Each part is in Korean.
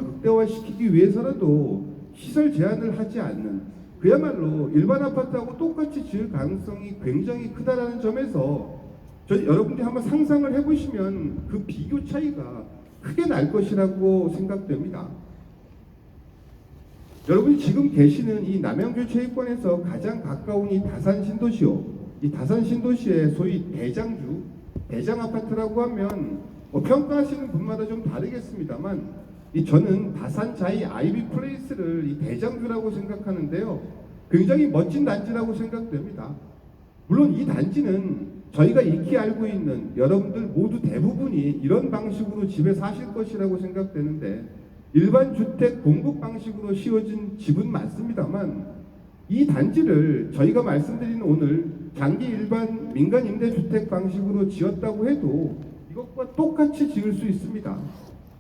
활동을 극대화시키기 위해서라도 시설 제한을 하지 않는, 그야말로 일반 아파트하고 똑같이 지을 가능성이 굉장히 크다라는 점에서 여러분들이 한번 상상을 해보시면 그 비교 차이가 크게 날 것이라고 생각됩니다. 여러분이 지금 계시는 이 남양주 체육관에서 가장 가까운 이 다산 신도시요, 이 다산 신도시의 소위 대장주, 대장 아파트라고 하면 평가하시는 분마다 좀 다르겠습니다만, 저는 다산 자이 아이비 플레이스를 이 대장주라고 생각하는데요, 굉장히 멋진 단지라고 생각됩니다. 물론 이 단지는 저희가 익히 알고 있는 여러분들 모두 대부분이 이런 방식으로 집에 사실 것이라고 생각되는데, 일반 주택 공급 방식으로 씌워진 집은 맞습니다만, 이 단지를 저희가 말씀드린 오늘 장기 일반 민간 임대주택 방식으로 지었다고 해도 이것과 똑같이 지을 수 있습니다.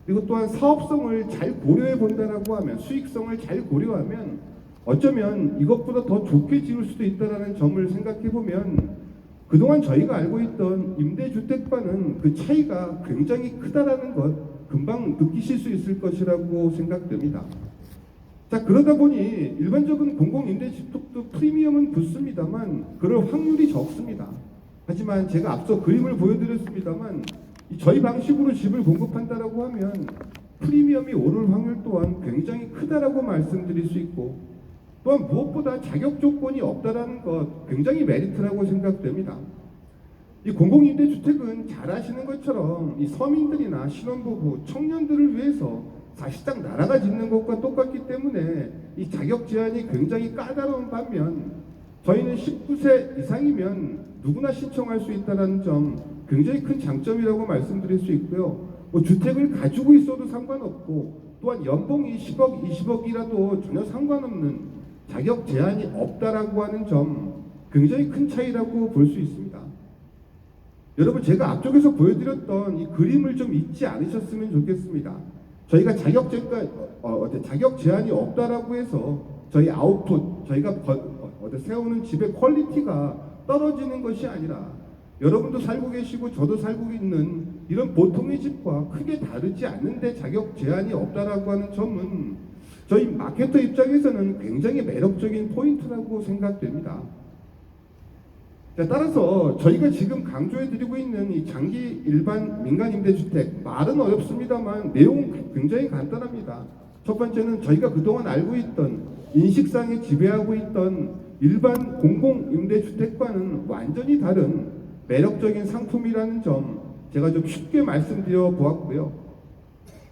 그리고 또한 사업성을 잘 고려해 본다라고 하면, 수익성을 잘 고려하면 어쩌면 이것보다 더 좋게 지을 수도 있다는 점을 생각해 보면, 그동안 저희가 알고 있던 임대주택과는 그 차이가 굉장히 크다라는 것 금방 느끼실 수 있을 것이라고 생각됩니다. 자, 그러다 보니 일반적인 공공임대주택도 프리미엄은 붙습니다만 그럴 확률이 적습니다. 하지만 제가 앞서 그림을 보여드렸습니다만, 저희 방식으로 집을 공급한다라고 하면 프리미엄이 오를 확률 또한 굉장히 크다라고 말씀드릴 수 있고, 또한 무엇보다 자격 조건이 없다라는 것 굉장히 메리트라고 생각됩니다. 이 공공임대주택은 잘 아시는 것처럼 이 서민들이나 신혼부부, 청년들을 위해서 사실상 나라가 짓는 것과 똑같기 때문에 이 자격 제한이 굉장히 까다로운 반면, 저희는 19세 이상이면 누구나 신청할 수 있다는 점 굉장히 큰 장점이라고 말씀드릴 수 있고요. 주택을 가지고 있어도 상관없고, 또한 연봉이 10억, 20억이라도 전혀 상관없는 자격 제한이 없다라고 하는 점 굉장히 큰 차이라고 볼 수 있습니다. 여러분, 제가 앞쪽에서 보여드렸던 이 그림을 좀 잊지 않으셨으면 좋겠습니다. 저희가 자격 제한이 없다라고 해서 저희 아웃풋, 저희가 세우는 집의 퀄리티가 떨어지는 것이 아니라, 여러분도 살고 계시고 저도 살고 있는 이런 보통의 집과 크게 다르지 않는데 자격 제한이 없다라고 하는 점은 저희 마케터 입장에서는 굉장히 매력적인 포인트라고 생각됩니다. 자, 따라서 저희가 지금 강조해드리고 있는 이 장기 일반 민간 임대주택, 말은 어렵습니다만 내용은 굉장히 간단합니다. 첫 번째는 저희가 그동안 알고 있던, 인식상에 지배하고 있던 일반 공공 임대주택과는 완전히 다른 매력적인 상품이라는 점 제가 좀 쉽게 말씀드려 보았고요.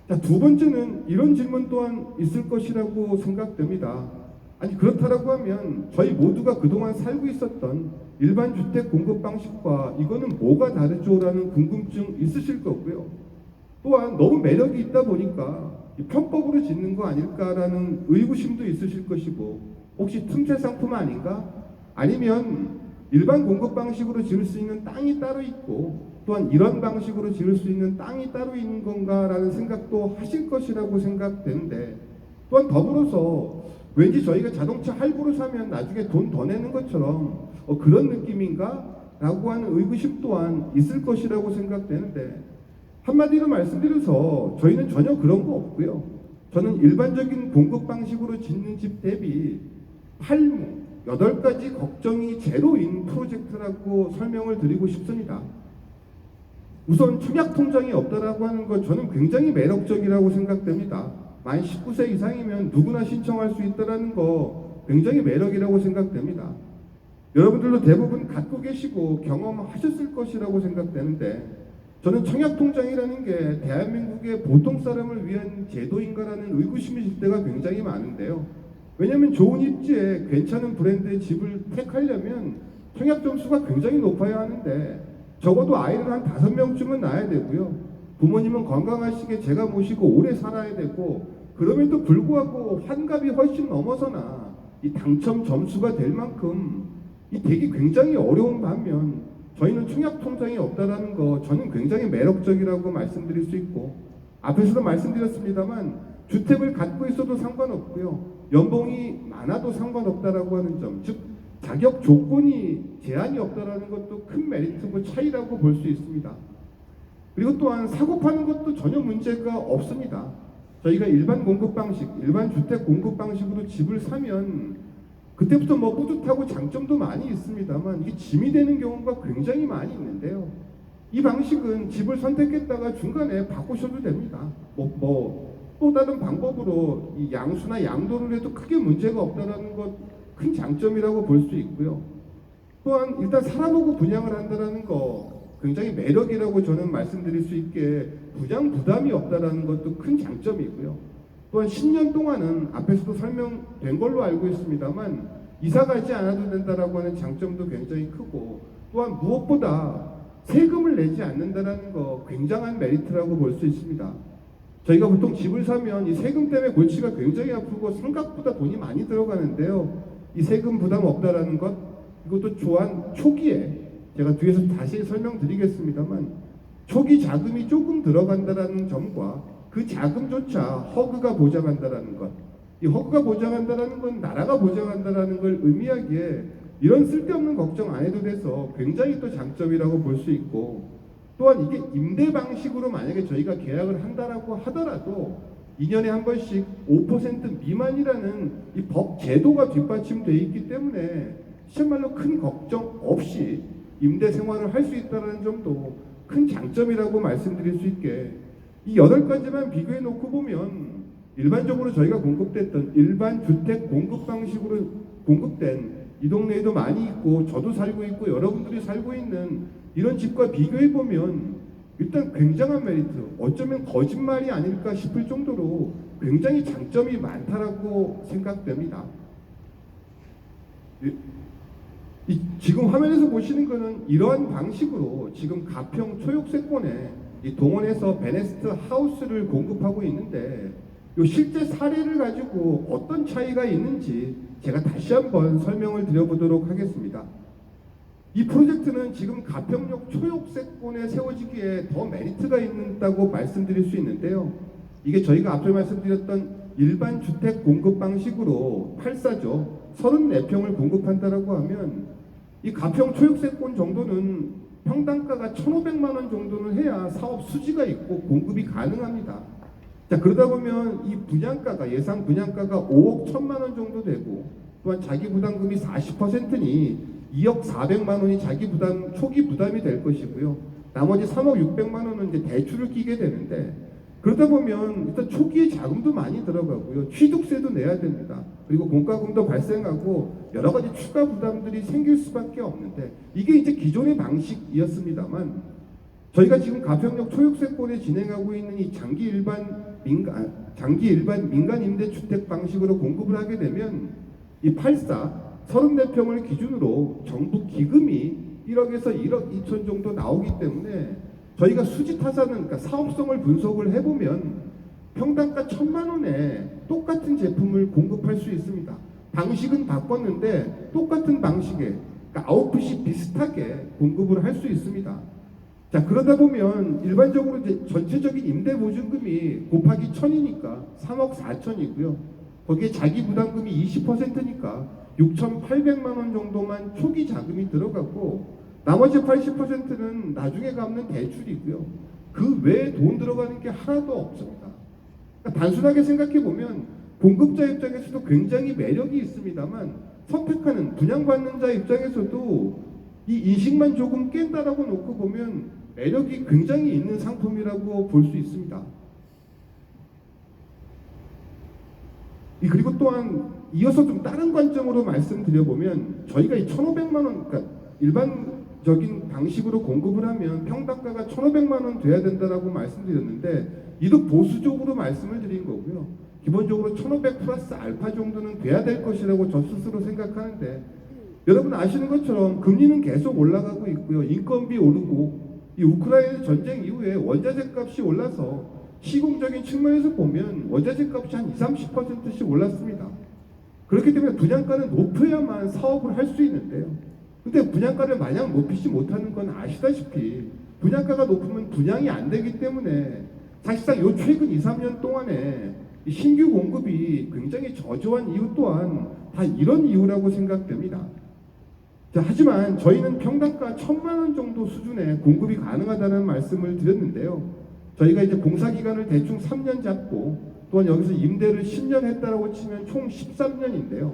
자, 두 번째는 이런 질문 또한 있을 것이라고 생각됩니다. 아니, 그렇다라고 하면 저희 모두가 그동안 살고 있었던 일반 주택 공급 방식과 이거는 뭐가 다르죠? 라는 궁금증 있으실 거고요. 또한 너무 매력이 있다 보니까 편법으로 짓는 거 아닐까라는 의구심도 있으실 것이고, 혹시 틈새 상품 아닌가? 아니면 일반 공급 방식으로 지을 수 있는 땅이 따로 있고, 또한 이런 방식으로 지을 수 있는 땅이 따로 있는 건가라는 생각도 하실 것이라고 생각되는데, 또한 더불어서 왠지 저희가 자동차 할부로 사면 나중에 돈 더 내는 것처럼 그런 느낌인가? 라고 하는 의구심 또한 있을 것이라고 생각되는데, 한마디로 말씀드려서 저희는 전혀 그런 거 없고요. 저는 일반적인 공급 방식으로 짓는 집 대비 8가지 걱정이 제로인 프로젝트라고 설명을 드리고 싶습니다. 우선 청약 통장이 없다라고 하는 것 저는 굉장히 매력적이라고 생각됩니다. 만 19세 이상이면 누구나 신청할 수 있다는 거 굉장히 매력이라고 생각됩니다. 여러분들도 대부분 갖고 계시고 경험하셨을 것이라고 생각되는데, 저는 청약통장이라는 게 대한민국의 보통 사람을 위한 제도인가라는 의구심이 들 때가 굉장히 많은데요. 왜냐하면 좋은 입지에 괜찮은 브랜드의 집을 택하려면 청약 점수가 굉장히 높아야 하는데, 적어도 아이를 한 5명쯤은 낳아야 되고요. 부모님은 건강하시게 제가 모시고 오래 살아야 되고, 그럼에도 불구하고 환갑이 훨씬 넘어서나 이 당첨 점수가 될 만큼 이 되기 굉장히 어려운 반면, 저희는 청약 통장이 없다라는 거 저는 굉장히 매력적이라고 말씀드릴 수 있고, 앞에서도 말씀드렸습니다만 주택을 갖고 있어도 상관없고요, 연봉이 많아도 상관없다라고 하는 점, 즉 자격 조건이 제한이 없다라는 것도 큰 메리트고 차이라고 볼 수 있습니다. 그리고 또한 사고 파는 것도 전혀 문제가 없습니다. 저희가 일반 공급 방식, 일반 주택 공급 방식으로 집을 사면 그때부터 뭐 뿌듯하고 장점도 많이 있습니다만 이게 짐이 되는 경우가 굉장히 많이 있는데요. 이 방식은 집을 선택했다가 중간에 바꾸셔도 됩니다. 또 다른 방법으로 이 양수나 양도를 해도 크게 문제가 없다는 것 큰 장점이라고 볼 수 있고요. 또한 일단 살아보고 분양을 한다는 거 굉장히 매력이라고 저는 말씀드릴 수 있게 분양 부담이 없다는 것도 큰 장점이고요. 또한 10년 동안은 앞에서도 설명된 걸로 알고 있습니다만 이사 가지 않아도 된다라고 하는 장점도 굉장히 크고 또한 무엇보다 세금을 내지 않는다는 거 굉장한 메리트라고 볼 수 있습니다. 저희가 보통 집을 사면 이 세금 때문에 골치가 굉장히 아프고 생각보다 돈이 많이 들어가는데요. 이 세금 부담 없다라는 것 이것도 또한 초기에 제가 뒤에서 다시 설명드리겠습니다만 초기 자금이 조금 들어간다라는 점과 그 자금조차 허그가 보장한다라는 것, 이 허그가 보장한다라는 건 나라가 보장한다라는 걸 의미하기에 이런 쓸데없는 걱정 안 해도 돼서 굉장히 또 장점이라고 볼 수 있고 또한 이게 임대 방식으로 만약에 저희가 계약을 한다라고 하더라도 2년에 한 번씩 5% 미만이라는 이 법 제도가 뒷받침되어 있기 때문에 정말로 큰 걱정 없이 임대 생활을 할 수 있다는 점도 큰 장점이라고 말씀드릴 수 있게 이 8가지만 비교해 놓고 보면 일반적으로 저희가 공급됐던 일반 주택 공급 방식으로 공급된 이 동네에도 많이 있고 저도 살고 있고 여러분들이 살고 있는 이런 집과 비교해 보면 일단 굉장한 메리트, 어쩌면 거짓말이 아닐까 싶을 정도로 굉장히 장점이 많다라고 생각됩니다. 지금 화면에서 보시는 것은 이러한 방식으로 지금 가평 초역세권에 이 동원에서 베네스트 하우스를 공급하고 있는데 이 실제 사례를 가지고 어떤 차이가 있는지 제가 다시 한번 설명을 드려보도록 하겠습니다. 이 프로젝트는 지금 가평역 초역세권에 세워지기에 더 메리트가 있다고 말씀드릴 수 있는데요. 이게 저희가 앞서 말씀드렸던 일반 주택 공급 방식으로 8사죠. 34평을 공급한다라고 하면 이 가평 초역세권 정도는 평당가가 1,500만 원 정도는 해야 사업 수지가 있고 공급이 가능합니다. 자, 그러다 보면 이 분양가가 예상 분양가가 5억 1,000만 원 정도 되고 또한 자기 부담금이 40%니 2억 400만 원이 자기 부담 초기 부담이 될 것이고요. 나머지 3억 600만 원은 이제 대출을 끼게 되는데 그러다 보면 일단 초기에 자금도 많이 들어가고요. 취득세도 내야 됩니다. 그리고 공과금도 발생하고 여러 가지 추가 부담들이 생길 수밖에 없는데 이게 이제 기존의 방식이었습니다만 저희가 지금 가평역 초역세권에 진행하고 있는 이 장기 일반 민간 임대주택 방식으로 공급을 하게 되면 이 34평을 기준으로 정부 기금이 1억에서 1억 2천 정도 나오기 때문에 저희가 수지 타산은 그러니까 사업성을 분석을 해보면 평당가 1,000만 원에 똑같은 제품을 공급할 수 있습니다. 방식은 바꿨는데 똑같은 방식에 그러니까 아웃풋이 비슷하게 공급을 할 수 있습니다. 자, 그러다 보면 일반적으로 이제 전체적인 임대보증금이 곱하기 1,000이니까 3억 4천이고요. 거기에 자기 부담금이 20%니까 6,800만 원 정도만 초기 자금이 들어가고 나머지 80%는 나중에 갚는 대출이고요. 그 외에 돈 들어가는 게 하나도 없습니다. 그러니까 단순하게 생각해 보면 공급자 입장에서도 굉장히 매력이 있습니다만 선택하는 분양받는 자 입장에서도 이 인식만 조금 깬다라고 놓고 보면 매력이 굉장히 있는 상품이라고 볼 수 있습니다. 그리고 또한 이어서 좀 다른 관점으로 말씀드려보면 저희가 이 1,500만 원, 그러니까 일반적인 방식으로 공급을 하면 평당가가 1,500만 원 돼야 된다라고 말씀드렸는데 이도 보수적으로 말씀을 드린 거고요. 기본적으로 1,500 플러스 알파 정도는 돼야 될 것이라고 저 스스로 생각하는데 여러분 아시는 것처럼 금리는 계속 올라가고 있고요. 인건비 오르고 이 우크라이나 전쟁 이후에 원자재 값이 올라서 시공적인 측면에서 보면 원자재 값이 한 20-30%씩 올랐습니다. 그렇기 때문에 분양가는 높여야만 사업을 할 수 있는데요. 근데 분양가를 마냥 높이지 못하는 건 아시다시피 분양가가 높으면 분양이 안 되기 때문에 사실상 요 최근 2-3년 동안에 신규 공급이 굉장히 저조한 이유 또한 다 이런 이유라고 생각됩니다. 자, 하지만 저희는 평당가 1,000만 원 정도 수준의 공급이 가능하다는 말씀을 드렸는데요. 저희가 이제 공사 기간을 대충 3년 잡고 또한 여기서 임대를 10년 했다라고 치면 총 13년인데요.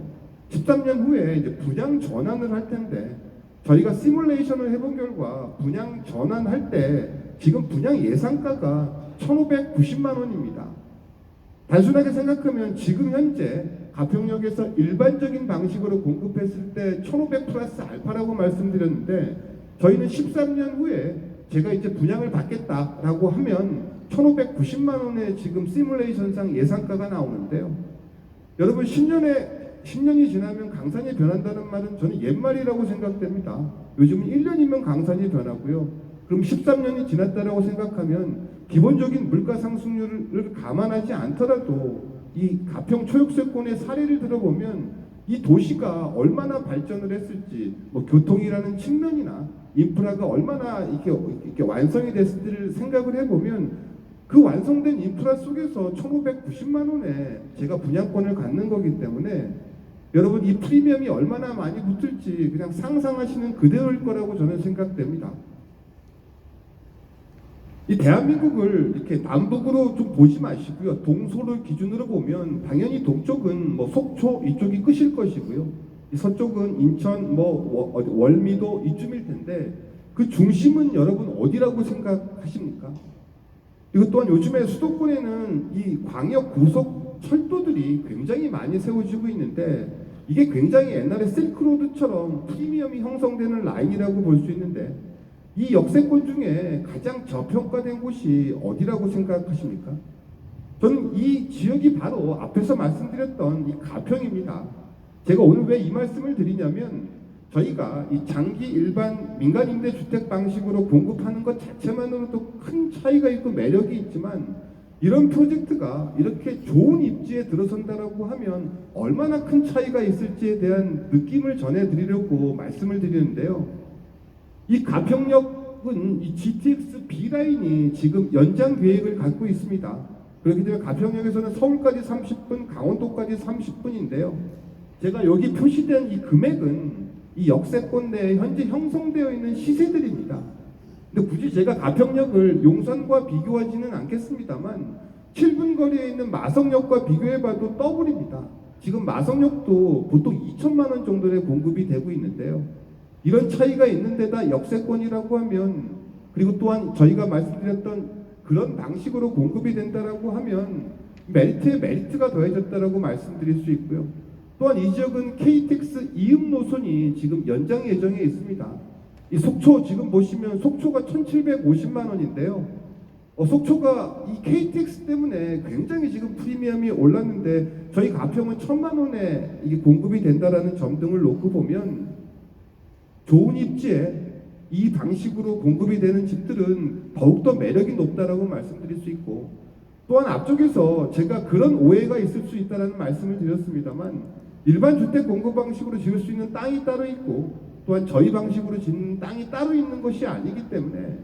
13년 후에 이제 분양 전환을 할 텐데 저희가 시뮬레이션을 해본 결과 분양 전환할 때 지금 분양 예상가가 1,590만 원입니다. 단순하게 생각하면 지금 현재 가평역에서 일반적인 방식으로 공급했을 때 1,500 플러스 알파라고 말씀드렸는데 저희는 13년 후에 제가 이제 분양을 받겠다라고 하면 1,590만 원의 지금 시뮬레이션상 예상가가 나오는데요. 여러분 10년이 지나면 강산이 변한다는 말은 저는 옛말이라고 생각됩니다. 요즘은 1년이면 강산이 변하고요. 그럼 13년이 지났다라고 생각하면 기본적인 물가 상승률을 감안하지 않더라도 이 가평 초역세권의 사례를 들어보면 이 도시가 얼마나 발전을 했을지, 뭐 교통이라는 측면이나 인프라가 얼마나 이렇게 완성이 됐을지를 생각을 해보면 그 완성된 인프라 속에서 1,590만 원에 제가 분양권을 갖는 거기 때문에 여러분 이 프리미엄이 얼마나 많이 붙을지 그냥 상상하시는 그대로일 거라고 저는 생각됩니다. 이 대한민국을 이렇게 남북으로 좀 보지 마시고요. 동서를 기준으로 보면 당연히 동쪽은 뭐 속초 이쪽이 끝일 것이고요. 이 서쪽은 인천 뭐 월미도 이쯤일 텐데 그 중심은 여러분 어디라고 생각하십니까? 이것 또한 요즘에 수도권에는 이 광역 고속 철도들이 굉장히 많이 세워지고 있는데 이게 굉장히 옛날에 실크로드처럼 프리미엄이 형성되는 라인이라고 볼 수 있는데 이 역세권 중에 가장 저평가된 곳이 어디라고 생각하십니까? 저는 이 지역이 바로 앞에서 말씀드렸던 이 가평입니다. 제가 오늘 왜 이 말씀을 드리냐면 저희가 이 장기 일반 민간 임대주택 방식으로 공급하는 것 자체만으로도 큰 차이가 있고 매력이 있지만 이런 프로젝트가 이렇게 좋은 입지에 들어선다라고 하면 얼마나 큰 차이가 있을지에 대한 느낌을 전해드리려고 말씀을 드리는데요. 이 가평역은 이 GTX B라인이 지금 연장 계획을 갖고 있습니다. 그렇기 때문에 가평역에서는 서울까지 30분, 강원도까지 30분인데요. 제가 여기 표시된 이 금액은 이 역세권 내에 현재 형성되어 있는 시세들입니다. 근데 굳이 제가 가평역을 용산과 비교하지는 않겠습니다만 7분 거리에 있는 마성역과 비교해봐도 더블입니다. 지금 마성역도 보통 2천만 원 정도의 공급이 되고 있는데요. 이런 차이가 있는 데다 역세권이라고 하면 그리고 또한 저희가 말씀드렸던 그런 방식으로 공급이 된다라고 하면 메리트에 메리트가 더해졌다라고 말씀드릴 수 있고요. 또한 이 지역은 KTX 이음 노선이 지금 연장 예정에 있습니다. 이 속초 지금 보시면 속초가 1,750만 원인데요. 속초가 이 KTX 때문에 굉장히 지금 프리미엄이 올랐는데 저희 가평은 1,000만 원에 이게 공급이 된다라는 점 등을 놓고 보면 좋은 입지에 이 방식으로 공급이 되는 집들은 더욱더 매력이 높다라고 말씀드릴 수 있고 또한 앞쪽에서 제가 그런 오해가 있을 수 있다는 말씀을 드렸습니다만 일반 주택 공급 방식으로 지을 수 있는 땅이 따로 있고 또한 저희 방식으로 짓는 땅이 따로 있는 것이 아니기 때문에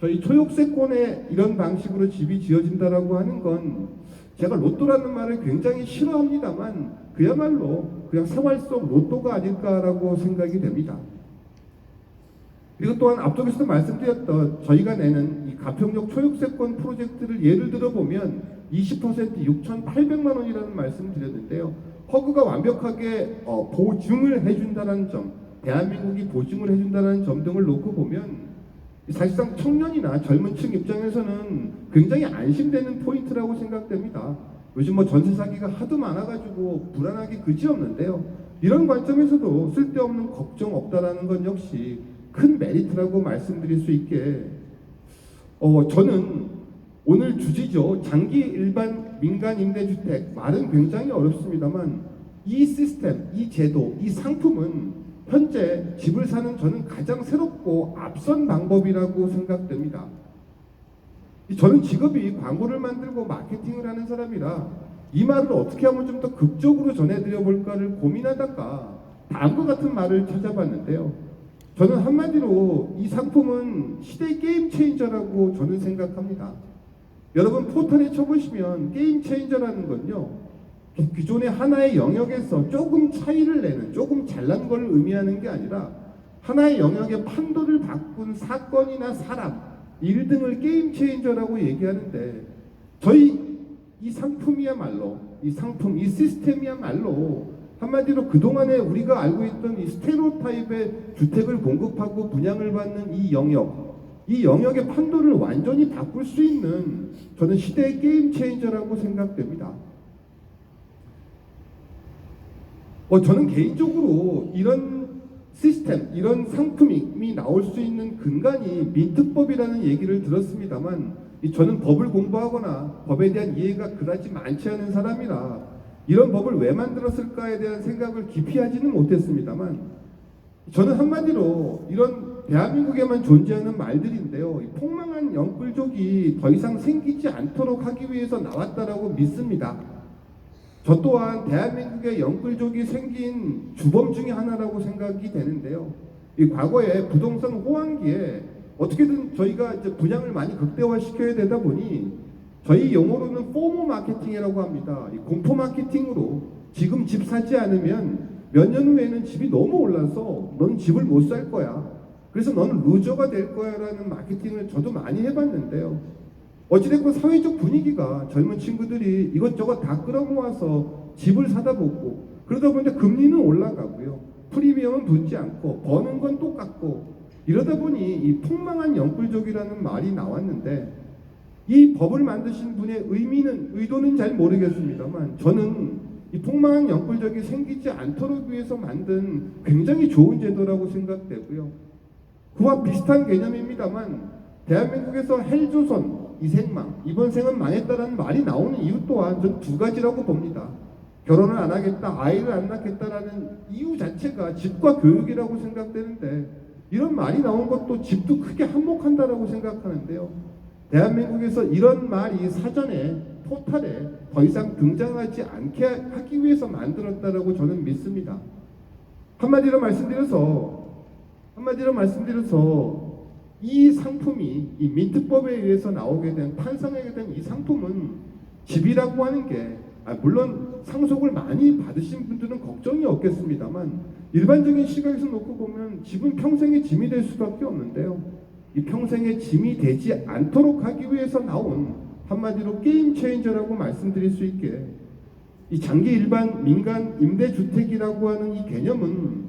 저희 초역세권에 이런 방식으로 집이 지어진다라고 하는 건 제가 로또라는 말을 굉장히 싫어합니다만 그야말로 그냥 생활 속 로또가 아닐까라고 생각이 됩니다. 그리고 또한 앞쪽에서도 말씀드렸던 저희가 내는 이 가평역 초역세권 프로젝트를 예를 들어보면 20% 6,800만 원이라는 말씀을 드렸는데요. 허그가 완벽하게 보증을 해준다는 점, 대한민국이 보증을 해준다는 점 등을 놓고 보면 사실상 청년이나 젊은 층 입장에서는 굉장히 안심되는 포인트라고 생각됩니다. 요즘 뭐 전세 사기가 하도 많아가지고 불안하기 그지없는데요. 이런 관점에서도 쓸데없는 걱정 없다라는 건 역시 큰 메리트라고 말씀드릴 수 있게 저는 오늘 주제죠. 장기 일반 민간 임대주택 말은 굉장히 어렵습니다만 이 시스템, 이 제도, 이 상품은 현재 집을 사는 저는 가장 새롭고 앞선 방법이라고 생각됩니다. 저는 직업이 광고를 만들고 마케팅을 하는 사람이라 이 말을 어떻게 하면 좀 더 극적으로 전해드려 볼까를 고민하다가 다음과 같은 말을 찾아봤는데요. 저는 한마디로 이 상품은 시대의 게임 체인저라고 저는 생각합니다. 여러분 포털에 쳐보시면 게임 체인저라는 건요. 기존의 하나의 영역에서 조금 차이를 내는 조금 잘난 걸 의미하는 게 아니라 하나의 영역의 판도를 바꾼 사건이나 사람, 일 등을 게임 체인저라고 얘기하는데 저희 이 상품이야말로, 이 상품, 이 시스템이야말로 한마디로 그동안에 우리가 알고 있던 이 스테레오타입의 주택을 공급하고 분양을 받는 이 영역의 판도를 완전히 바꿀 수 있는 저는 시대의 게임 체인저라고 생각됩니다. 저는 개인적으로 이런 시스템, 이런 상품이 나올 수 있는 근간이 민특법이라는 얘기를 들었습니다만, 저는 법을 공부하거나 법에 대한 이해가 그다지 많지 않은 사람이라 이런 법을 왜 만들었을까에 대한 생각을 깊이 하지는 못했습니다만, 저는 한마디로 이런 대한민국에만 존재하는 말들인데요, 폭망한 영끌족이 더 이상 생기지 않도록 하기 위해서 나왔다라고 믿습니다. 저 또한 대한민국의 영끌족이 생긴 주범 중에 하나라고 생각이 되는데요. 이 과거에 부동산 호황기에 어떻게든 저희가 이제 분양을 많이 극대화시켜야 되다 보니 저희 용어로는 포모 마케팅이라고 합니다. 이 공포 마케팅으로 지금 집 사지 않으면 몇 년 후에는 집이 너무 올라서 넌 집을 못 살 거야. 그래서 너는 루저가 될 거야 라는 마케팅을 저도 많이 해봤는데요. 어찌됐건 사회적 분위기가 젊은 친구들이 이것저것 다 끌어모아서 집을 사다 보고 그러다 보니까 금리는 올라가고요. 프리미엄은 붙지 않고 버는 건 똑같고 이러다 보니 이 폭망한 영끌족이라는 말이 나왔는데, 이 법을 만드신 분의 의도는 잘 모르겠습니다만 저는 이 폭망한 영끌족이 생기지 않도록 위해서 만든 굉장히 좋은 제도라고 생각되고요. 그와 비슷한 개념입니다만 대한민국에서 헬조선, 이생망, 이번 생은 망했다라는 말이 나오는 이유 또한 전 두 가지라고 봅니다. 결혼을 안 하겠다, 아이를 안 낳겠다라는 이유 자체가 집과 교육이라고 생각되는데, 이런 말이 나온 것도 집도 크게 한몫한다라고 생각하는데요. 대한민국에서 이런 말이 사전에 포탈에 더 이상 등장하지 않게 하기 위해서 만들었다라고 저는 믿습니다. 한마디로 말씀드려서 이 상품이 이 민특법에 의해서 나오게 된, 탄생하게 된 이 상품은 집이라고 하는 게 물론 상속을 많이 받으신 분들은 걱정이 없겠습니다만, 일반적인 시각에서 놓고 보면 집은 평생의 짐이 될 수밖에 없는데요. 이 평생의 짐이 되지 않도록 하기 위해서 나온 한마디로 게임 체인저라고 말씀드릴 수 있게, 이 장기 일반 민간 임대주택이라고 하는 이 개념은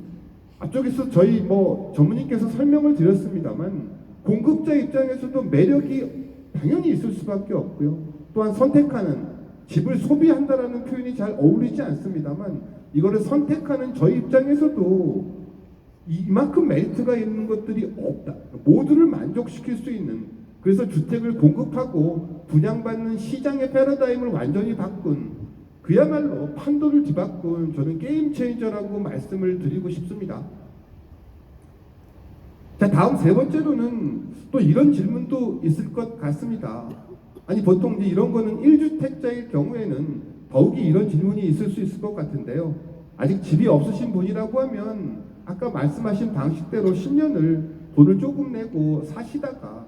앞쪽에서 저희 전무님께서 설명을 드렸습니다만 공급자 입장에서도 매력이 당연히 있을 수밖에 없고요. 또한 선택하는, 집을 소비한다라는 표현이 잘 어울리지 않습니다만 이거를 선택하는 저희 입장에서도 이만큼 메리트가 있는 것들이 없다. 모두를 만족시킬 수 있는, 그래서 주택을 공급하고 분양받는 시장의 패러다임을 완전히 바꾼, 그야말로 판도를 뒤바꾼 저는 게임 체인저라고 말씀을 드리고 싶습니다. 자, 다음 세 번째로는 또 이런 질문도 있을 것 같습니다. 아니, 보통 이제 이런 거는 1주택자일 경우에는 더욱이 이런 질문이 있을 수 있을 것 같은데요. 아직 집이 없으신 분이라고 하면 아까 말씀하신 방식대로 10년을 돈을 조금 내고 사시다가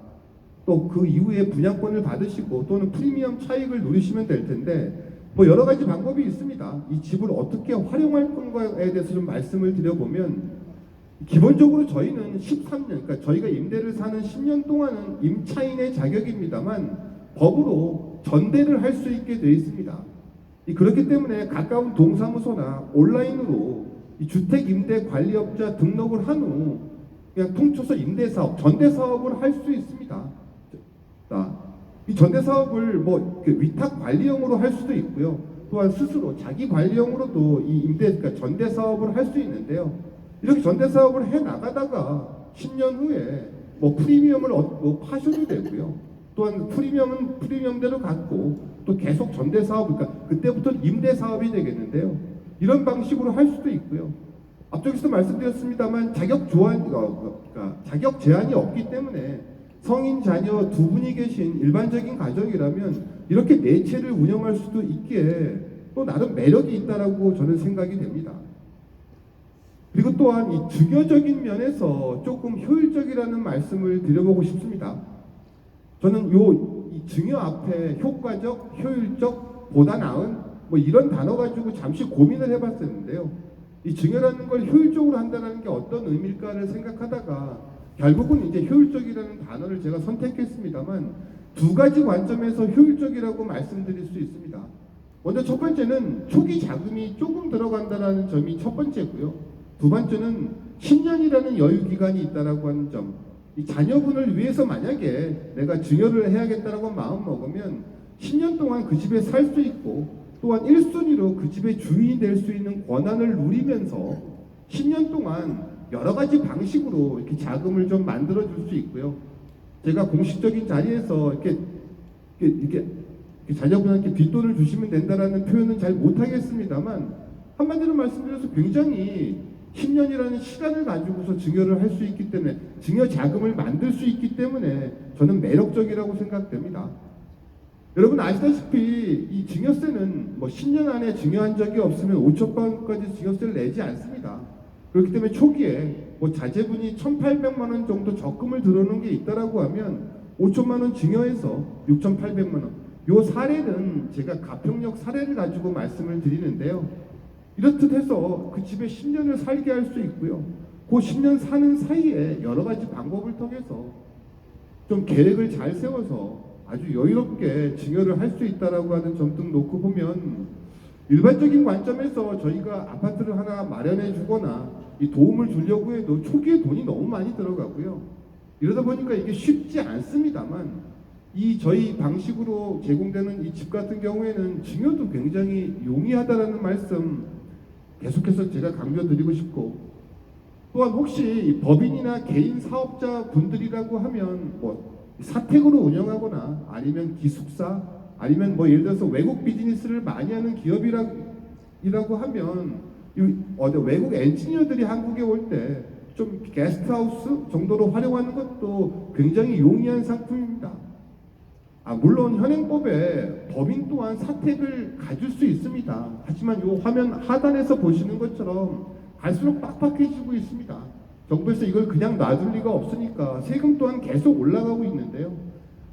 또 그 이후에 분양권을 받으시고 또는 프리미엄 차익을 누리시면 될 텐데, 여러 가지 방법이 있습니다. 이 집을 어떻게 활용할 건가에 대해서 좀 말씀을 드려보면, 기본적으로 저희는 13년, 그러니까 저희가 임대를 사는 10년 동안은 임차인의 자격입니다만 법으로 전대를 할 수 있게 되어 있습니다. 그렇기 때문에 가까운 동사무소나 온라인으로 이 주택임대관리업자 등록을 한 후 그냥 통쳐서 임대사업, 전대사업을 할 수 있습니다. 이 전대사업을 위탁관리형으로 할 수도 있고요. 또한 스스로 자기 관리형으로도 이 그러니까 전대사업을 할 수 있는데요. 이렇게 전대사업을 해 나가다가 10년 후에 프리미엄을 파셔도 되고요. 또한 프리미엄은 프리미엄대로 갖고 또 계속 전대사업, 그러니까 그때부터 임대사업이 되겠는데요. 이런 방식으로 할 수도 있고요. 앞쪽에서 말씀드렸습니다만 자격 제한이 없기 때문에 성인 자녀 두 분이 계신 일반적인 가정이라면 이렇게 네 채를 운영할 수도 있기에 또 나름 매력이 있다라고 저는 생각이 됩니다. 그리고 또한 이 주교적인 면에서 조금 효율적이라는 말씀을 드려보고 싶습니다. 저는 이 증여 앞에 효과적, 효율적, 보다 나은 이런 단어 가지고 잠시 고민을 해봤었는데요. 이 증여라는 걸 효율적으로 한다는 게 어떤 의미일까를 생각하다가 결국은 이제 효율적이라는 단어를 제가 선택했습니다만, 두 가지 관점에서 효율적이라고 말씀드릴 수 있습니다. 먼저 첫 번째는 초기 자금이 조금 들어간다는 점이 첫 번째고요. 두 번째는 10년이라는 여유 기간이 있다라고 하는 점. 이 자녀분을 위해서 만약에 내가 증여를 해야겠다라고 마음 먹으면 10년 동안 그 집에 살 수 있고 또한 1순위로 그 집의 주인이 될 수 있는 권한을 누리면서 10년 동안 여러 가지 방식으로 이렇게 자금을 좀 만들어 줄 수 있고요. 제가 공식적인 자리에서 이렇게 자녀분한테 뒷돈을 주시면 된다라는 표현은 잘 못하겠습니다만 한마디로 말씀드려서 굉장히 10년이라는 시간을 가지고서 증여를 할 수 있기 때문에 증여 자금을 만들 수 있기 때문에 저는 매력적이라고 생각됩니다. 여러분 아시다시피 이 증여세는 뭐 10년 안에 증여한 적이 없으면 5천 원까지 증여세를 내지 않습니다. 그렇기 때문에 초기에 뭐 자제분이 1,800만 원 정도 적금을 들어놓은 게 있다라고 하면 5천만 원 증여해서 6,800만 원. 요 사례는 제가 가평역 사례를 가지고 말씀을 드리는데요. 이렇듯 해서 그 집에 10년을 살게 할 수 있고요. 그 10년 사는 사이에 여러 가지 방법을 통해서 좀 계획을 잘 세워서 아주 여유롭게 증여를 할 수 있다라고 하는 점 등 놓고 보면 일반적인 관점에서 저희가 아파트를 하나 마련해 주거나 이 도움을 주려고 해도 초기에 돈이 너무 많이 들어가고요. 이러다 보니까 이게 쉽지 않습니다만 이 저희 방식으로 제공되는 이 집 같은 경우에는 증여도 굉장히 용이하다라는 말씀 계속해서 제가 강조드리고 싶고 또한 혹시 법인이나 개인 사업자 분들이라고 하면 뭐 사택으로 운영하거나 아니면 기숙사 아니면 뭐 예를 들어서 외국 비즈니스를 많이 하는 기업이라고 하면 외국 엔지니어들이 한국에 올 때 좀 게스트하우스 정도로 활용하는 것도 굉장히 용이한 상품입니다. 물론 현행법에 법인 또한 사택을 가질 수 있습니다. 하지만 이 화면 하단에서 보시는 것처럼 갈수록 빡빡해지고 있습니다. 정부에서 이걸 그냥 놔둘 리가 없으니까 세금 또한 계속 올라가고 있는데요.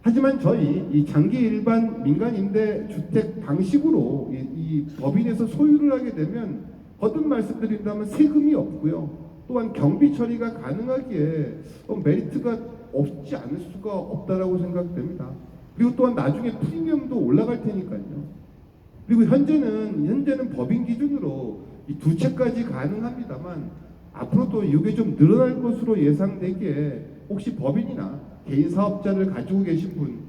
하지만 저희 이 장기 일반 민간 임대 주택 방식으로 이 법인에서 소유를 하게 되면 거듭 말씀드린다면 세금이 없고요. 또한 경비 처리가 가능하기에 메리트가 없지 않을 수가 없다라고 생각됩니다. 그리고 또한 나중에 프리미엄도 올라갈 테니까요. 그리고 현재는 법인 기준으로 이 두 채까지 가능합니다만 앞으로도 이게 좀 늘어날 것으로 예상되기에 혹시 법인이나 개인 사업자를 가지고 계신 분,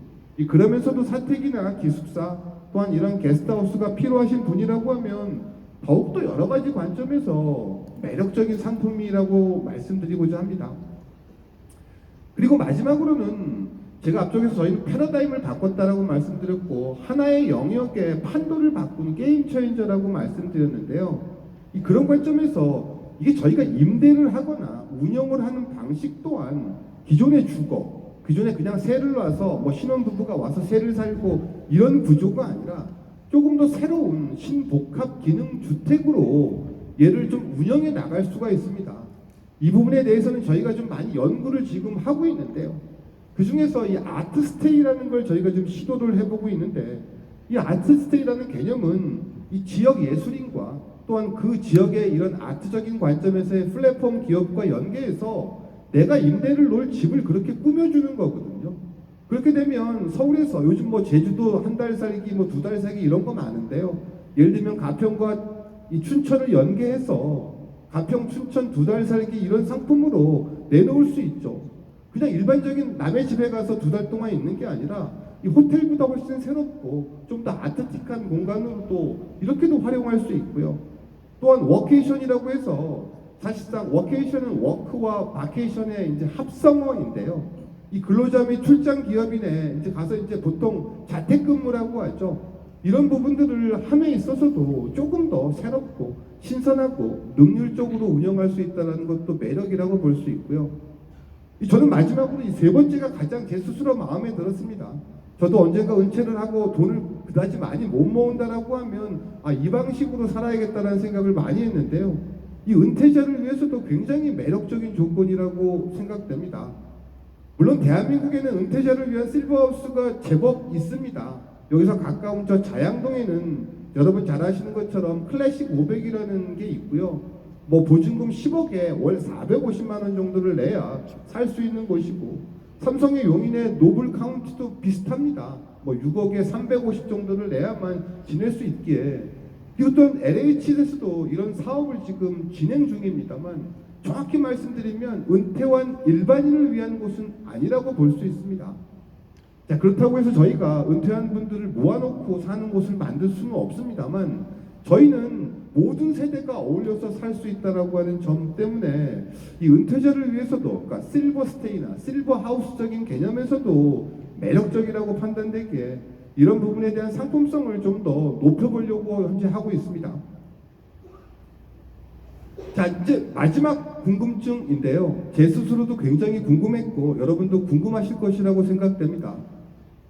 그러면서도 사택이나 기숙사 또한 이런 게스트하우스가 필요하신 분이라고 하면 더욱더 여러 가지 관점에서 매력적인 상품이라고 말씀드리고자 합니다. 그리고 마지막으로는 제가 앞쪽에서 저희는 패러다임을 바꿨다라고 말씀드렸고 하나의 영역의 판도를 바꾸는 게임 체인저라고 말씀드렸는데요. 그런 관점에서 이게 저희가 임대를 하거나 운영을 하는 방식 또한 기존의 주거, 기존에 그냥 세를 놔서 뭐 신혼부부가 와서 세를 살고 이런 구조가 아니라 조금 더 새로운 신복합 기능 주택으로 얘를 좀 운영해 나갈 수가 있습니다. 이 부분에 대해서는 저희가 좀 많이 연구를 지금 하고 있는데요. 그 중에서 이 아트스테이라는 걸 저희가 좀 시도를 해보고 있는데 이 아트스테이라는 개념은 이 지역 예술인과 또한 그 지역의 이런 아트적인 관점에서의 플랫폼 기업과 연계해서 내가 임대를 놓을 집을 그렇게 꾸며주는 거거든요. 그렇게 되면 서울에서 요즘 뭐 제주도 한 달 살기 뭐 2달 살기 이런 거 많은데요. 예를 들면 가평과 이 춘천을 연계해서 가평 춘천 2달 살기 이런 상품으로 내놓을 수 있죠. 그냥 일반적인 남의 집에 가서 2달 동안 있는 게 아니라 이 호텔보다 훨씬 새롭고 좀 더 아트틱한 공간으로 또 이렇게도 활용할 수 있고요. 또한 워케이션이라고 해서 사실상 워케이션은 워크와 바케이션의 이제 합성어인데요. 이 근로자 및 출장 기업인에 이제 가서 이제 보통 자택근무라고 하죠. 이런 부분들을 함에 있어서도 조금 더 새롭고 신선하고 능률적으로 운영할 수 있다는 것도 매력이라고 볼 수 있고요. 저는 마지막으로 이 세 번째가 가장 제 스스로 마음에 들었습니다. 저도 언젠가 은퇴를 하고 돈을 그다지 많이 못 모은다라고 하면 이 방식으로 살아야겠다는 생각을 많이 했는데요. 이 은퇴자를 위해서도 굉장히 매력적인 조건이라고 생각됩니다. 물론 대한민국에는 은퇴자를 위한 실버하우스가 제법 있습니다. 여기서 가까운 저 자양동에는 여러분 잘 아시는 것처럼 클래식 500이라는 게 있고요. 뭐 보증금 10억에 월 450만 원 정도를 내야 살 수 있는 곳이고 삼성의 용인의 노블 카운티도 비슷합니다. 뭐 6억에 350 정도를 내야만 지낼 수 있기에, 그리고 또 LH에서도 이런 사업을 지금 진행 중입니다만, 정확히 말씀드리면 은퇴한 일반인을 위한 곳은 아니라고 볼 수 있습니다. 자, 그렇다고 해서 저희가 은퇴한 분들을 모아놓고 사는 곳을 만들 수는 없습니다만, 저희는 모든 세대가 어울려서 살 수 있다라고 하는 점 때문에 이 은퇴자를 위해서도, 그러니까 실버 스테이나 실버 하우스적인 개념에서도 매력적이라고 판단되기에 이런 부분에 대한 상품성을 좀 더 높여보려고 현재 하고 있습니다. 자, 이제 마지막 궁금증인데요. 제 스스로도 굉장히 궁금했고 여러분도 궁금하실 것이라고 생각됩니다.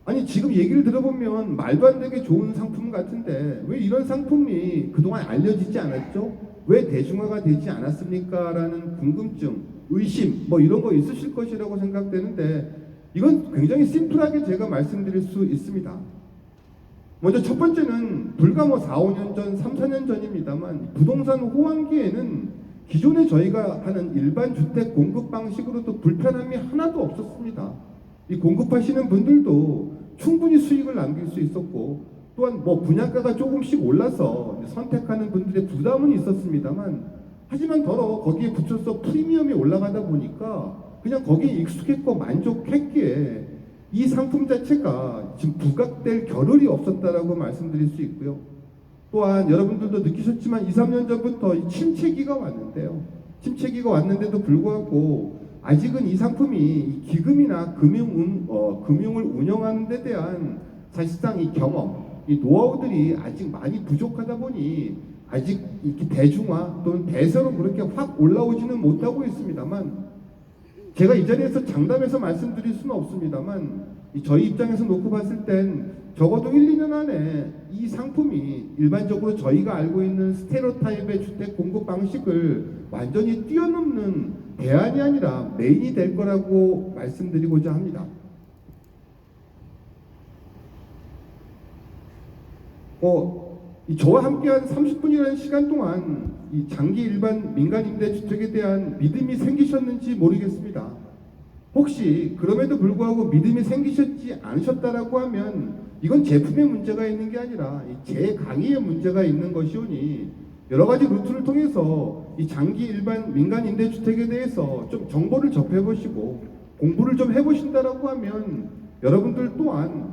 아니, 지금 얘기를 들어보면 말도 안 되게 좋은 상품 같은데 왜 이런 상품이 그동안 알려지지 않았죠? 왜 대중화가 되지 않았습니까? 라는 궁금증, 의심 뭐 이런 거 있으실 것이라고 생각되는데, 이건 굉장히 심플하게 제가 말씀드릴 수 있습니다. 먼저 첫 번째는 불과 뭐 4, 5년 전, 3, 4년 전입니다만, 부동산 호황기에는 기존에 저희가 하는 일반 주택 공급 방식으로도 불편함이 하나도 없었습니다. 이 공급하시는 분들도 충분히 수익을 남길 수 있었고, 또한 뭐 분양가가 조금씩 올라서 선택하는 분들의 부담은 있었습니다만, 하지만 더러 거기에 붙여서 프리미엄이 올라가다 보니까 그냥 거기에 익숙했고 만족했기에 이 상품 자체가 지금 부각될 겨를이 없었다라고 말씀드릴 수 있고요. 또한 여러분들도 느끼셨지만 2, 3년 전부터 이 침체기가 왔는데요. 침체기가 왔는데도 불구하고 아직은 이 상품이 기금이나 금융을 운영하는 데 대한 사실상 이 경험, 이 노하우들이 아직 많이 부족하다 보니 아직 이렇게 대중화 또는 대세로 그렇게 확 올라오지는 못하고 있습니다만, 제가 이 자리에서 장담해서 말씀드릴 수는 없습니다만, 저희 입장에서 놓고 봤을 땐 적어도 1, 2년 안에 이 상품이 일반적으로 저희가 알고 있는 스테레오타입의 주택 공급 방식을 완전히 뛰어넘는 대안이 아니라 메인이 될 거라고 말씀드리고자 합니다. 저와 함께한 30분이라는 시간 동안 이 장기 일반 민간 임대주택에 대한 믿음이 생기셨는지 모르겠습니다. 혹시 그럼에도 불구하고 믿음이 생기셨지 않으셨다라고 하면 이건 제품의 문제가 있는 게 아니라 제 강의에 문제가 있는 것이오니, 여러 가지 루트를 통해서 이 장기 일반 민간 임대주택에 대해서 좀 정보를 접해보시고 공부를 좀 해보신다라고 하면 여러분들 또한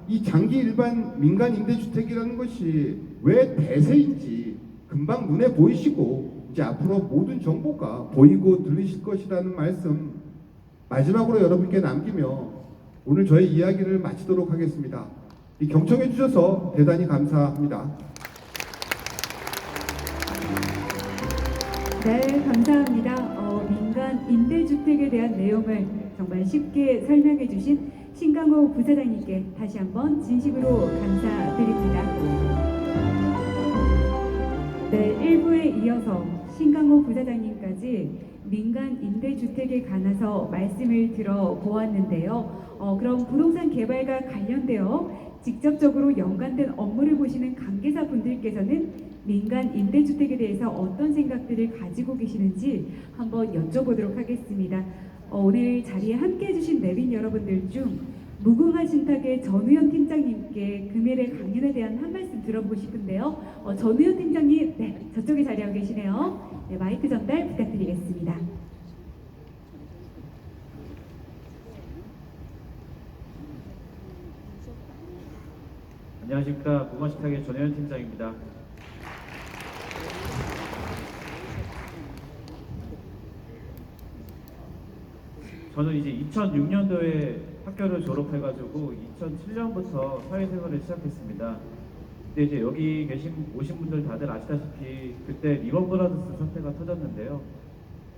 이 장기 일반 민간 임대주택이라는 것이 왜 대세인지 금방 눈에 보이시고 이제 앞으로 모든 정보가 보이고 들리실 것이라는 말씀 마지막으로 여러분께 남기며 오늘 저의 이야기를 마치도록 하겠습니다. 경청해 주셔서 대단히 감사합니다. 네, 감사합니다. 민간 임대주택에 대한 내용을 정말 쉽게 설명해 주신 신강호 부사장님께 다시 한번 진심으로 감사드립니다. 네, 1부에 이어서 신강호 부사장님까지 민간 임대주택에 관해서 말씀을 들어보았는데요. 그럼 부동산 개발과 관련되어 직접적으로 연관된 업무를 보시는 관계자 분들께서는 민간 임대주택에 대해서 어떤 생각들을 가지고 계시는지 한번 여쭤보도록 하겠습니다. 오늘 자리에 함께 해주신 내빈 여러분들 중 무궁화 신탁의 전우현 팀장님께 금일의 강연에 대한 한 말씀 들어보고 싶은데요. 전우현 팀장님, 네, 저쪽에 자리하고 계시네요. 네, 마이크 전달 부탁드리겠습니다. 안녕하십니까. 무궁화 신탁의 전우현 팀장입니다. 저는 이제 2006년도에 학교를 졸업해가지고 2007년부터 사회생활을 시작했습니다. 근데 이제 여기 오신 분들 다들 아시다시피 그때 리먼 브라더스 사태가 터졌는데요.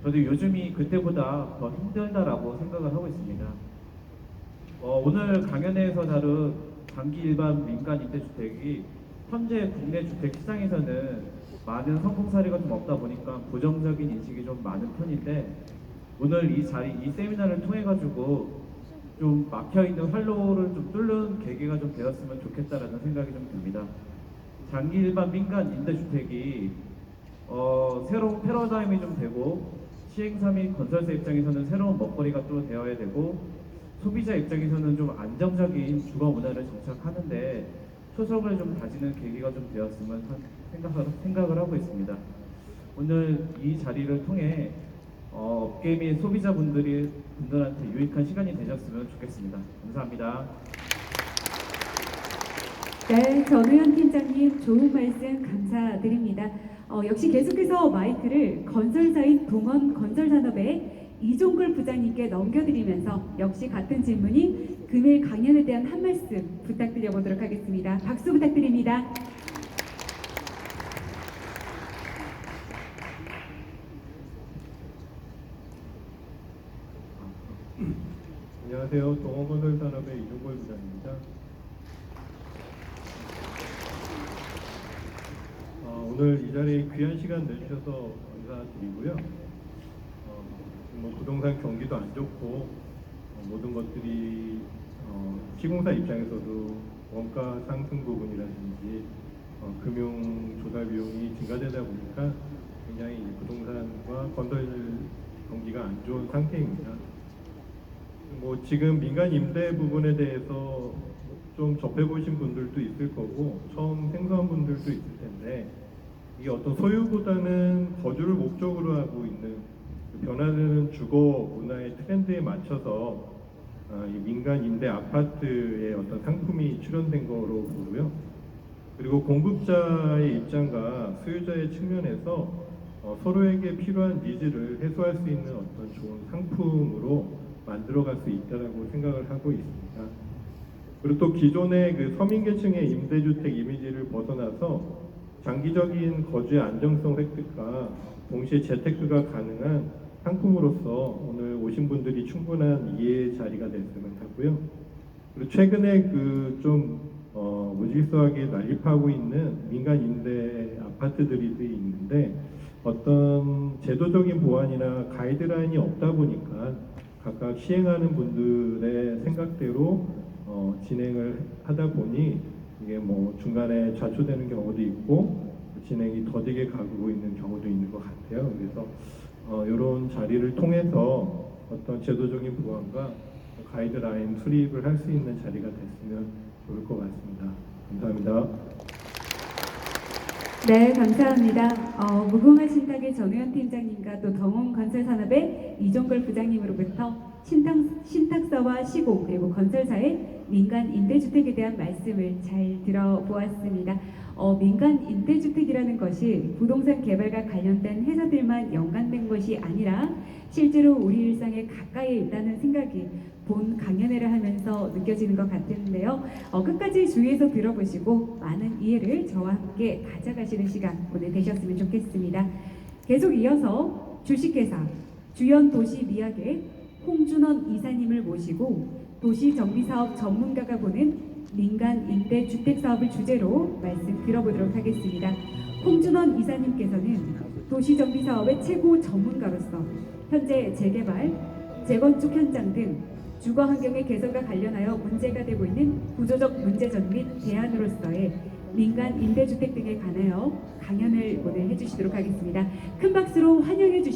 저도 요즘이 그때보다 더 힘들다라고 생각을 하고 있습니다. 오늘 강연회에서 다룬 장기 일반 민간 임대주택이 현재 국내 주택 시장에서는 많은 성공 사례가 좀 없다 보니까 부정적인 인식이 좀 많은 편인데, 오늘 이 세미나를 통해 가지고 좀 막혀있는 활로를 좀 뚫는 계기가 좀 되었으면 좋겠다라는 생각이 좀 듭니다. 장기 일반 민간 임대주택이 새로운 패러다임이 좀 되고 시행사 및 건설사 입장에서는 새로운 먹거리가 또 되어야 되고 소비자 입장에서는 좀 안정적인 주거 문화를 정착하는데 초석을 좀 다지는 계기가 좀 되었으면 생각을 하고 있습니다. 오늘 이 자리를 통해 업계 및 소비자분들한테 유익한 시간이 되셨으면 좋겠습니다. 감사합니다. 네, 전우현 팀장님 좋은 말씀 감사드립니다. 역시 계속해서 마이크를 건설사인 동원건설산업의 이종글 부장님께 넘겨드리면서 역시 같은 질문인 금일 강연에 대한 한 말씀 부탁드려 보도록 하겠습니다. 박수 부탁드립니다. 안녕하세요. 동원건설산업의 이종걸 부장입니다. 오늘 이 자리에 귀한 시간 내주셔서 감사드리고요. 뭐 부동산 경기도 안 좋고 모든 것들이 시공사 입장에서도 원가 상승 부분이라든지 금융 조달 비용이 증가되다 보니까 굉장히 부동산과 건설 경기가 안 좋은 상태입니다. 뭐 지금 민간 임대 부분에 대해서 좀 접해보신 분들도 있을 거고 처음 생소한 분들도 있을 텐데 이게 어떤 소유보다는 거주를 목적으로 하고 있는 변화되는 주거 문화의 트렌드에 맞춰서 이 민간 임대 아파트의 어떤 상품이 출현된 거로 보고요. 그리고 공급자의 입장과 수요자의 측면에서 서로에게 필요한 니즈를 해소할 수 있는 어떤 좋은 상품으로 만들어갈 수 있다고 생각을 하고 있습니다. 그리고 또 기존의 그 서민계층의 임대주택 이미지를 벗어나서 장기적인 거주의 안정성 획득과 동시에 재테크가 가능한 상품으로서 오늘 오신 분들이 충분한 이해의 자리가 됐으면 하고요. 그리고 최근에 그 좀 무질서하게 난립하고 있는 민간 임대 아파트들이 있는데 어떤 제도적인 보완이나 가이드라인이 없다 보니까 각각 시행하는 분들의 생각대로 진행을 하다 보니 이게 뭐 중간에 좌초되는 경우도 있고 진행이 더디게 가고 있는 경우도 있는 것 같아요. 그래서 이런 자리를 통해서 어떤 제도적인 보완과 가이드라인 수립을 할 수 있는 자리가 됐으면 좋을 것 같습니다. 감사합니다. 네, 감사합니다. 무궁화 신탁의 전우현 팀장님과 또 동원건설산업의 이종걸 부장님으로부터 신탁사와 시공 그리고 건설사의 민간 임대주택에 대한 말씀을 잘 들어보았습니다. 민간 임대주택이라는 것이 부동산 개발과 관련된 회사들만 연관된 것이 아니라 실제로 우리 일상에 가까이 있다는 생각이 본 강연회를 하면서 느껴지는 것 같은데요. 끝까지 주의해서 들어보시고 많은 이해를 저와 함께 가져가시는 시간 오늘 되셨으면 좋겠습니다. 계속 이어서 주식회사 주연도시미학의 홍준원 이사님을 모시고 도시정비사업 전문가가 보는 민간 임대주택 사업을 주제로 말씀 들어보도록 하겠습니다. 홍준원 이사님께서는 도시정비 사업의 최고 전문가로서 현재 재개발, 재건축 현장 등 주거 환경의 개선과 관련하여 문제가 되고 있는 구조적 문제점 및 대안으로서의 민간 임대주택 등에 관하여 강연을 오늘 해주시도록 하겠습니다. 큰 박수로 환영해 주시기